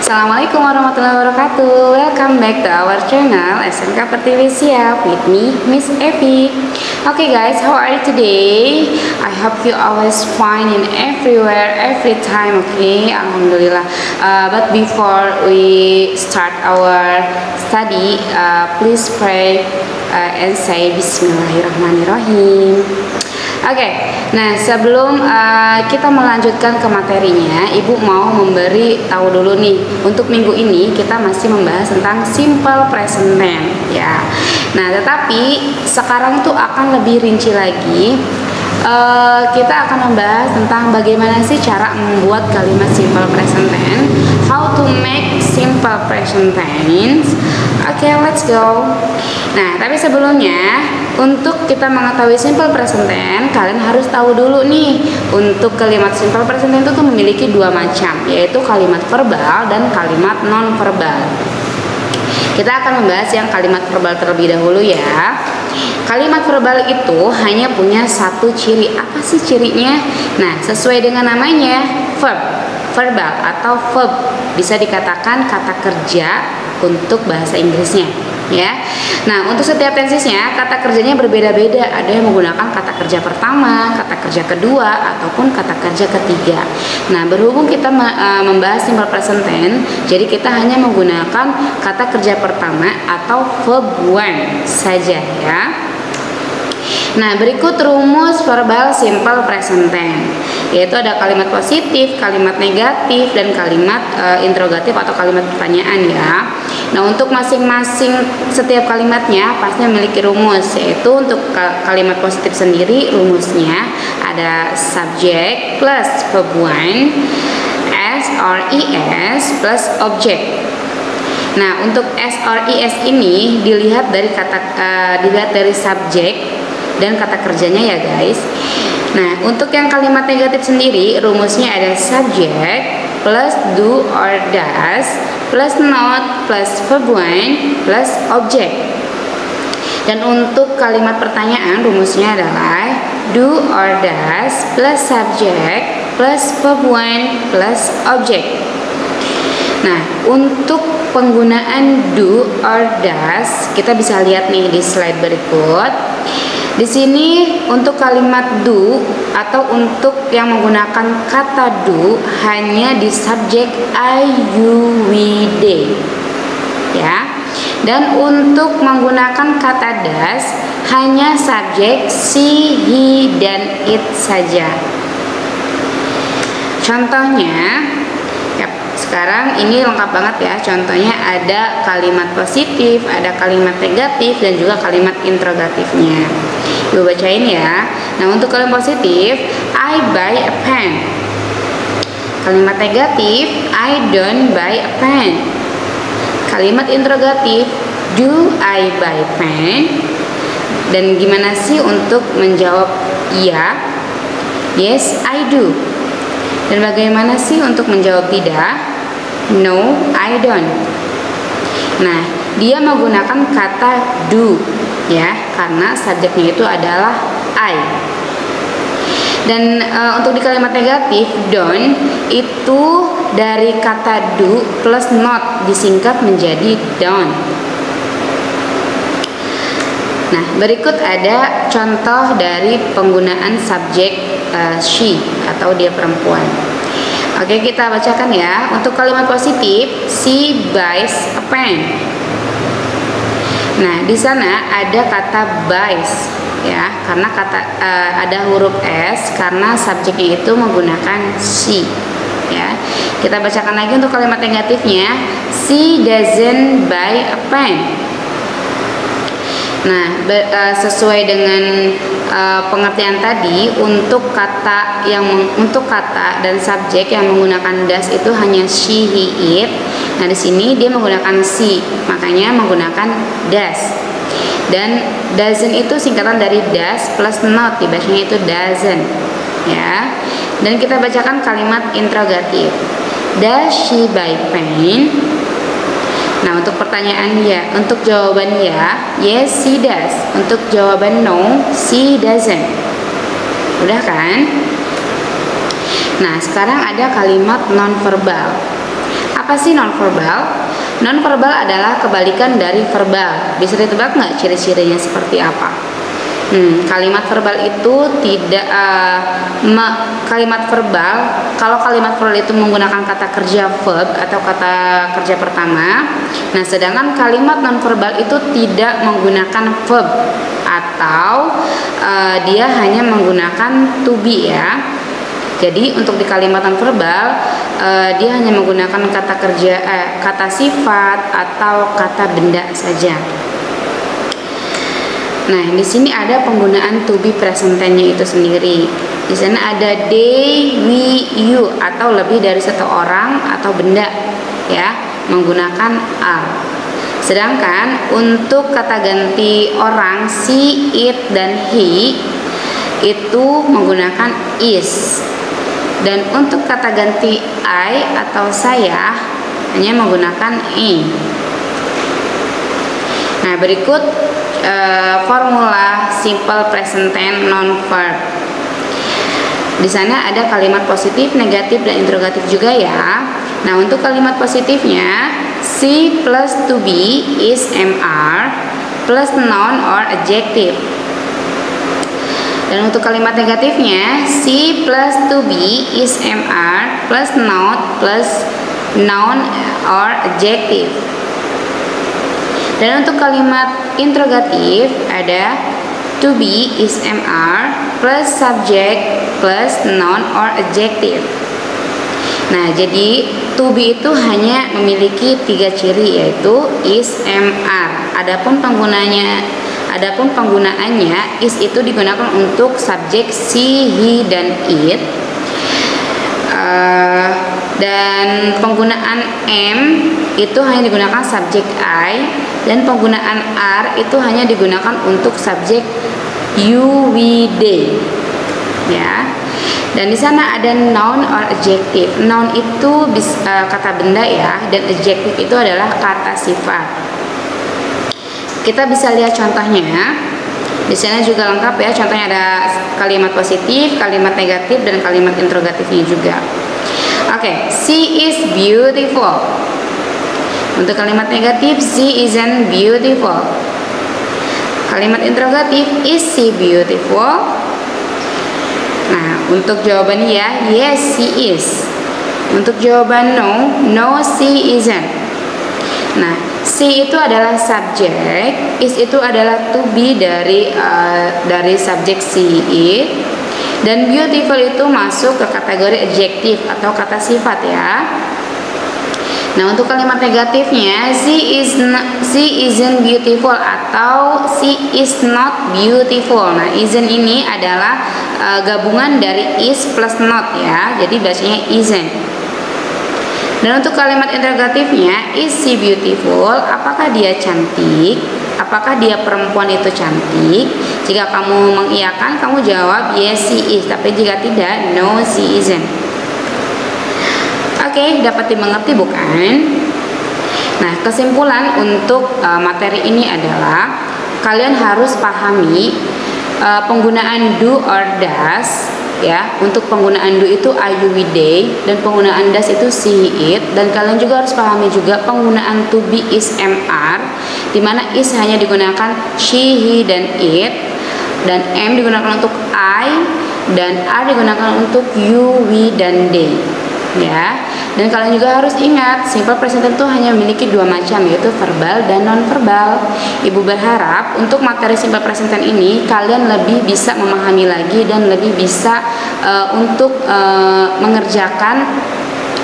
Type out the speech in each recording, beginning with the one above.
Assalamualaikum warahmatullahi wabarakatuh. Welcome back to our channel SMK Pertiwi Siap with me, Miss Evi. Okay guys, how are you today? I hope you always fine in everywhere, every time. Okay, alhamdulillah. But before we start our study, please pray and say Bismillahirrahmanirrahim. Oke, nah sebelum kita melanjutkan ke materinya, Ibu mau memberi tahu dulu nih. Untuk minggu ini kita masih membahas tentang simple present tense ya. Nah, tetapi sekarang itu akan lebih rinci lagi. Kita akan membahas tentang bagaimana sih cara membuat kalimat simple present tense, how to make simple present tense. Oke, let's go. Nah, tapi sebelumnya untuk kita mengetahui simple present tense, kalian harus tahu dulu nih, untuk kalimat simple present tense itu tuh memiliki dua macam, yaitu kalimat verbal dan kalimat non verbal. Kita akan membahas yang kalimat verbal terlebih dahulu ya. Kalimat verbal itu hanya punya satu ciri. Apa sih cirinya? Nah, sesuai dengan namanya, verb, verbal atau verb, bisa dikatakan kata kerja untuk bahasa Inggrisnya ya. Nah, untuk setiap tensesnya kata kerjanya berbeda-beda. Ada yang menggunakan kata kerja pertama, kata kerja kedua, ataupun kata kerja ketiga. Nah, berhubung kita membahas simple present tense, jadi kita hanya menggunakan kata kerja pertama atau verb one saja ya. Nah, berikut rumus verbal simple present tense, yaitu ada kalimat positif, kalimat negatif, dan kalimat interrogatif atau kalimat pertanyaan ya. Nah, untuk masing-masing setiap kalimatnya pasti memiliki rumus, yaitu untuk kalimat positif sendiri rumusnya ada subject plus verb one, s or es plus object. Nah, untuk s or es ini dilihat dari subjek dan kata kerjanya ya guys. Nah, untuk yang kalimat negatif sendiri rumusnya ada subject plus do or does plus not plus verb one plus object. Dan untuk kalimat pertanyaan rumusnya adalah do or does plus subject plus verb one plus object. Nah, untuk penggunaan do or does kita bisa lihat nih di slide berikut. Di sini untuk kalimat do atau untuk yang menggunakan kata do hanya di subjek I, you, we, they ya. Dan untuk menggunakan kata does hanya subjek she, he, dan it saja. Contohnya sekarang ini lengkap banget ya. Contohnya ada kalimat positif, ada kalimat negatif, dan juga kalimat interrogatifnya. Ibu bacain ya. Nah, untuk kalimat positif, I buy a pen. Kalimat negatif, I don't buy a pen. Kalimat interrogatif, do I buy a pen? Dan gimana sih untuk menjawab iya? Yes, I do. Dan bagaimana sih untuk menjawab tidak? No, I don't. Nah, dia menggunakan kata do ya, karena subjeknya itu adalah I. Dan untuk di kalimat negatif, don't itu dari kata do plus not disingkat menjadi don't. Nah, berikut ada contoh dari penggunaan subjek she atau dia perempuan. Oke, kita bacakan ya. Untuk kalimat positif, she buys a pen. Nah, di sana ada kata buys ya, karena ada huruf s karena subjeknya itu menggunakan she ya. Kita bacakan lagi untuk kalimat negatifnya, she doesn't buy a pen. Nah, sesuai dengan pengertian tadi, untuk kata dan subjek yang menggunakan does itu hanya she, he, it. Nah, di sini dia menggunakan she, makanya menggunakan does. Dan doesn't itu singkatan dari does plus not, dibacanya itu doesn't ya. Dan kita bacakan kalimat interrogatif, does she buy pen? Nah, untuk pertanyaan ya, untuk jawaban ya, yes she does. Untuk jawaban no, she doesn't. Udah kan? Nah, sekarang ada kalimat non verbal. Apa sih nonverbal? Nonverbal adalah kebalikan dari verbal. Bisa ditebak nggak ciri-cirinya seperti apa? Kalimat verbal itu tidak kalimat verbal. Kalau kalimat verbal itu menggunakan kata kerja verb atau kata kerja pertama. Nah, sedangkan kalimat nonverbal itu tidak menggunakan verb atau dia hanya menggunakan to be ya. Jadi untuk di kalimat nonverbal dia hanya menggunakan kata kerja, kata sifat atau kata benda saja. Nah, di sini ada penggunaan to be present tense-nya itu sendiri. Di sana ada they, we, you atau lebih dari satu orang atau benda ya, menggunakan are. Sedangkan untuk kata ganti orang she, it dan he itu menggunakan is. Dan untuk kata ganti I atau saya hanya menggunakan in. Nah, berikut formula simple present tense non verb. Di sana ada kalimat positif, negatif dan interrogatif juga ya. Nah, untuk kalimat positifnya she plus to be is mr plus noun or adjective. Dan untuk kalimat negatifnya she plus to be is mr plus noun or adjective. Dan untuk kalimat interrogatif ada to be is mr plus subject plus noun or adjective. Nah, jadi to be itu hanya memiliki 3 ciri, yaitu is, mr. Adapun penggunaannya is itu digunakan untuk subjek she, he dan it. Dan penggunaan am itu hanya digunakan subjek I, dan penggunaan are itu hanya digunakan untuk subjek you, we, they ya. Dan di sana ada noun or adjective. Noun itu kata benda ya, dan adjective itu adalah kata sifat. Kita bisa lihat contohnya. Di sana juga lengkap ya, contohnya ada kalimat positif, kalimat negatif dan kalimat interrogatifnya juga. Oke, she is beautiful. Untuk kalimat negatif, she isn't beautiful. Kalimat interrogatif, is she beautiful? Nah, untuk jawaban ya, yes she is. Untuk jawaban no, no she isn't. Nah, she itu adalah subjek, is itu adalah to be dari subjek she, it. Dan beautiful itu masuk ke kategori adjektif atau kata sifat ya. Nah, untuk kalimat negatifnya she isn't beautiful atau she is not beautiful. Nah, isn't ini adalah gabungan dari is plus not ya. Jadi bacanya isn't. Dan untuk kalimat interrogatifnya, is she beautiful? Apakah dia cantik? Apakah dia perempuan itu cantik? Jika kamu mengiyakan, kamu jawab yes she is. Tapi jika tidak, no she isn't. Oke, dapat dimengerti bukan? Nah, kesimpulan untuk materi ini adalah kalian harus pahami penggunaan do or does ya. Untuk penggunaan do itu I, you, we, they, dan penggunaan does itu she, it. Dan kalian juga harus pahami juga penggunaan to be is, mr, di mana is hanya digunakan she, he, dan it, dan am digunakan untuk I, dan are digunakan untuk you, we, dan they ya. Dan kalian juga harus ingat simple present tense itu hanya memiliki 2 macam, yaitu verbal dan non verbal. Ibu berharap untuk materi simple present tense ini kalian lebih bisa memahami lagi dan lebih bisa untuk mengerjakan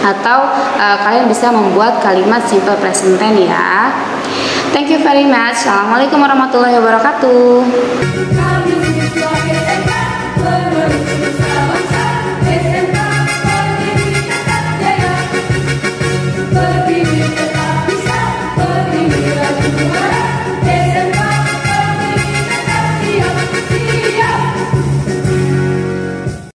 atau kalian bisa membuat kalimat simple present tense ya. Thank you very much. Assalamualaikum warahmatullahi wabarakatuh.